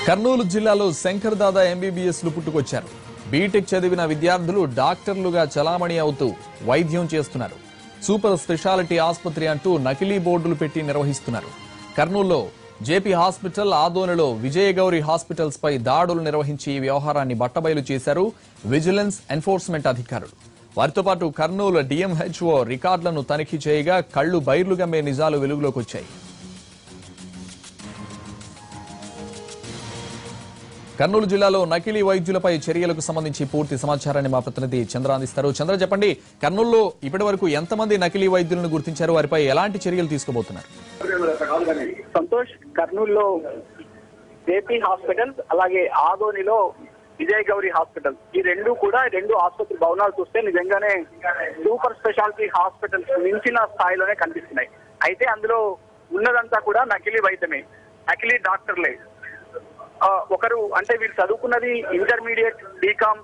కర్నూలు జిల్లాలో శంకర్ దాదా ఎంబీబీఎస్లు పుట్టుకొచ్చారు. బీటెక్ చదివిన విద్యార్థులు డాక్టర్లుగా చలామణి అవుతూ వైద్యం చేస్తున్నారు. సూపర్ స్పెషాలిటీ ఆసుపత్రి అంటూ నకిలీ బోర్డులు పెట్టి నిర్వహిస్తున్నారు. కర్నూలులో జేపీ హాస్పిటల్, ఆదోనిలో విజయగౌరి హాస్పిటల్స్ పై దాడులు నిర్వహించి ఈ వ్యవహారాన్ని బట్టబయలు చేశారు విజిలెన్స్ ఎన్ఫోర్స్మెంట్ అధికారులు. వారితో పాటు కర్నూలు డిఎంహెచ్ఓ రికార్డులను తనిఖీ చేయగా కళ్లు బైర్లు గమ్మే నిజాలు వెలుగులోకి వచ్చాయి. కర్నూలు జిల్లాలో నకిలీ వైద్యులపై చర్యలకు సంబంధించి పూర్తి సమాచారాన్ని మా ప్రతినిధి చంద్ర అందిస్తారు. చంద్ర, చెప్పండి, కర్నూలులో ఇప్పటి వరకు ఎంతమంది నకిలీ వైద్యులను గుర్తించారు? వారిపై ఎలాంటి చర్యలు తీసుకోబోతున్నారు? సంతోష్, కర్నూలులో జేపీ హాస్పిటల్, అలాగే ఆదోనిలో విజయ్ గౌరి హాస్పిటల్, ఈ రెండు ఆసుపత్రి భవనాలు చూస్తే నిజంగానే సూపర్ స్పెషాలిటీ హాస్పిటల్స్ మించిన స్థాయిలోనే కనిపిస్తున్నాయి. అయితే అందులో ఉన్నదంతా కూడా నకిలీ వైద్యమే, నకిలీ డాక్టర్లే. ఒకరు అంటే వీరు చదువుకున్నది ఇంటర్మీడియట్, బీకామ్,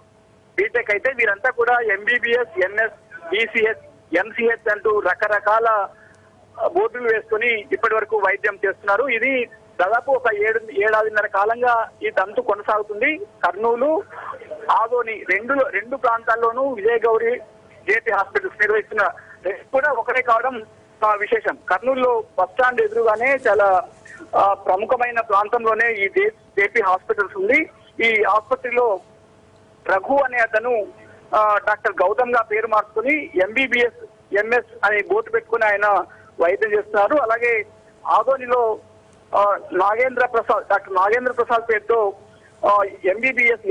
బీటెక్. అయితే వీరంతా కూడా ఎంబీబీఎస్, ఎంఎస్, బీసీఎస్, ఎంసీహెచ్ అంటూ రకరకాల బోర్డులు వేసుకుని ఇప్పటి వరకు వైద్యం చేస్తున్నారు. ఇది దాదాపు ఒక ఏడాదిన్నర కాలంగా ఈ తంతు కొనసాగుతుంది. కర్నూలు, ఆదోని రెండు ప్రాంతాల్లోనూ విజయ్ గౌరి జేపీ హాస్పిటల్స్ నిర్వహిస్తున్న కూడా ఒకటే కావడం విశేషం. కర్నూలులో బస్ స్టాండ్ ఎదురుగానే చాలా ప్రముఖమైన ప్రాంతంలోనే ఈ జేపీ హాస్పిటల్స్ ఉంది. ఈ ఆసుపత్రిలో రఘు అనే అతను డాక్టర్ గౌతమ్ గా పేరు మార్చుకుని ఎంబీబీఎస్, ఎంఎస్ అనే బోర్డు పెట్టుకుని ఆయన వైద్యం చేస్తున్నారు. అలాగే ఆదోనిలో డాక్టర్ నాగేంద్ర ప్రసాద్ పేరుతో ఎంబీబీఎస్,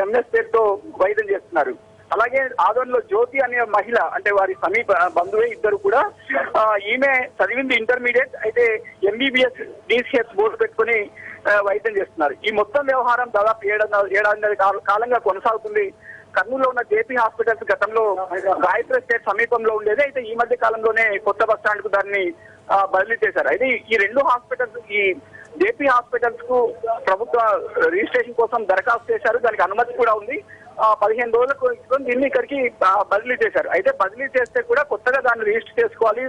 ఎంఎస్ పేరుతో వైద్యం చేస్తున్నారు. అలాగే ఆదోనిలో జ్యోతి అనే మహిళ, అంటే వారి సమీప బంధువే ఇద్దరు కూడా, ఈమె చదివింది ఇంటర్మీడియట్, అయితే ఎంబీబీఎస్, డీసీఎస్ బోర్డు పెట్టుకుని వైద్యం చేస్తున్నారు. ఈ మొత్తం వ్యవహారం దాదాపు ఏడాదిన్నర కాలంగా కొనసాగుతుంది. కర్నూలులో ఉన్న జేపీ హాస్పిటల్స్ గతంలో గాయత్రి స్టేట్ సమీపంలో ఉండేది. అయితే ఈ మధ్య కాలంలోనే కొత్త బస్ స్టాండ్ కు దాన్ని బదిలీ చేశారు. అయితే ఈ రెండు హాస్పిటల్స్, ఈ జేపీ హాస్పిటల్స్ కు ప్రభుత్వ రిజిస్ట్రేషన్ కోసం దరఖాస్తు చేశారు. దానికి అనుమతి కూడా ఉంది. 15 రోజులకు దీన్ని ఇక్కడికి బదిలీ చేశారు. అయితే బదిలీ చేస్తే కూడా కొత్తగా దాన్ని రిజిస్టర్ చేసుకోవాలి,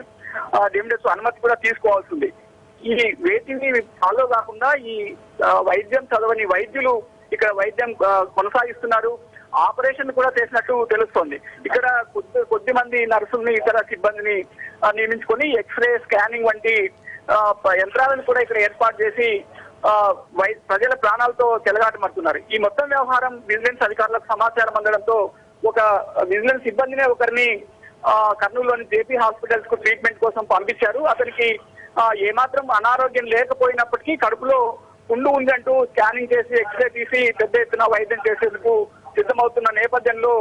డిఎండిఎస్ అనుమతి కూడా తీసుకోవాల్సి ఉంది. ఈ వేటిని ఫాలో కాకుండా ఈ వైద్యం చదవని వైద్యులు ఇక్కడ వైద్యం కొనసాగిస్తున్నారు. ఆపరేషన్ కూడా చేసినట్టు తెలుస్తోంది. ఇక్కడ కొద్ది మంది నర్సుల్ని, ఇతర సిబ్బందిని నియమించుకొని ఎక్స్రే, స్కానింగ్ వంటి యంత్రాలను కూడా ఇక్కడ ఏర్పాటు చేసి ప్రజల ప్రాణాలతో చెలగాటమడుతున్నారు. ఈ మొత్తం వ్యవహారం విజిలెన్స్ అధికారులకు సమాచారం అందడంతో ఒక విజిలెన్స్ సిబ్బందినే ఒకరిని కర్నూలులోని జేపీ హాస్పిటల్స్ కు ట్రీట్మెంట్ కోసం పంపించారు. అతనికి ఏమాత్రం అనారోగ్యం లేకపోయినప్పటికీ కడుపులో పుండు ఉందంటూ స్కానింగ్ చేసి ఎక్స్రే తీసి పెద్ద ఎత్తున వైద్యం చేసేందుకు సిద్ధమవుతున్న నేపథ్యంలో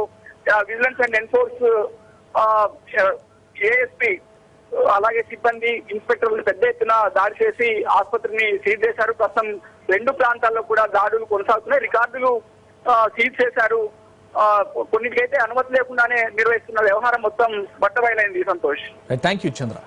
విజిలెన్స్ అండ్ ఎన్ఫోర్స్ ఏఎస్పీ అలాగే సిబ్బంది, ఇన్స్పెక్టర్లు పెద్ద ఎత్తున దాడి చేసి ఆసుపత్రిని సీజ్ చేశారు. ప్రస్తుతం రెండు ప్రాంతాల్లో కూడా దాడులు కొనసాగుతున్నాయి. రికార్డులు సీజ్ చేశారు. కొన్నిటికైతే అనుమతి లేకుండానే నిర్వహిస్తున్న వ్యవహారం మొత్తం బట్టబయలైంది. Santosh, thank you Chandra.